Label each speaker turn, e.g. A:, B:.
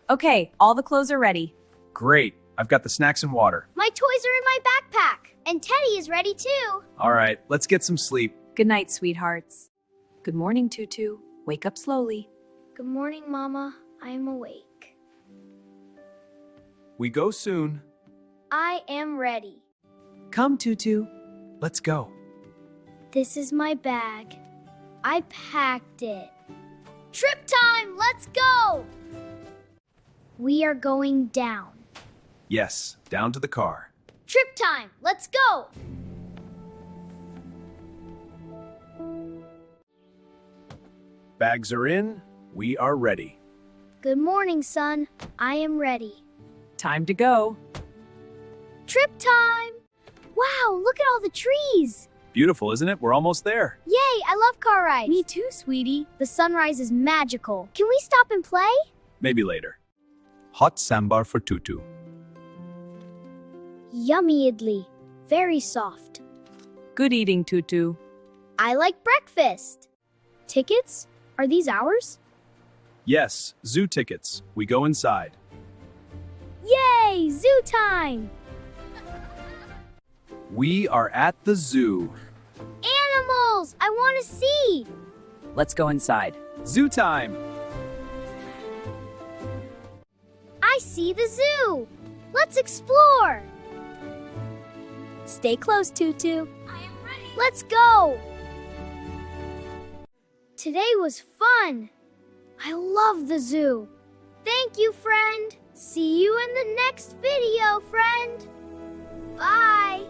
A: Okay, all the clothes are ready.
B: Great. I've got the snacks and water.
C: My toys are in my backpack. And Teddy is ready too.
B: All right, let's get some sleep.
A: Good night, sweethearts. Good morning, Tutu. Wake up slowly.
C: Good morning, Mama. I am awake.
B: We go soon.
C: I am ready.
B: Come, Tutu. Let's go.
C: This is my bag. I packed it. Trip time! Let's go! We are going down.
B: Yes, down to the car.
C: Trip time! Let's go!
B: Bags are in. We are ready.
C: Good morning, son. I am ready.
A: Time to go.
C: Trip time! Wow, look at all the trees!
B: Beautiful, isn't it? We're almost there.
C: Yay, I love car rides. Me too, sweetie. The sunrise is magical. Can we stop and play?
B: Maybe later. Hot sambar for Tutu.
C: Yummy idli. Very soft.
A: Good eating, Tutu.
C: I like breakfast. Tickets? Are these ours?
B: Yes, zoo tickets. We go inside.
C: Yay, zoo time!
B: We are at the zoo.
C: Animals! I want to see!
A: Let's go inside.
B: Zoo time!
C: I see the zoo! Let's explore! Stay close, Tutu. I am ready. Let's go! Today was fun. I love the zoo. Thank you, friend. See you in the next video, friend. Bye.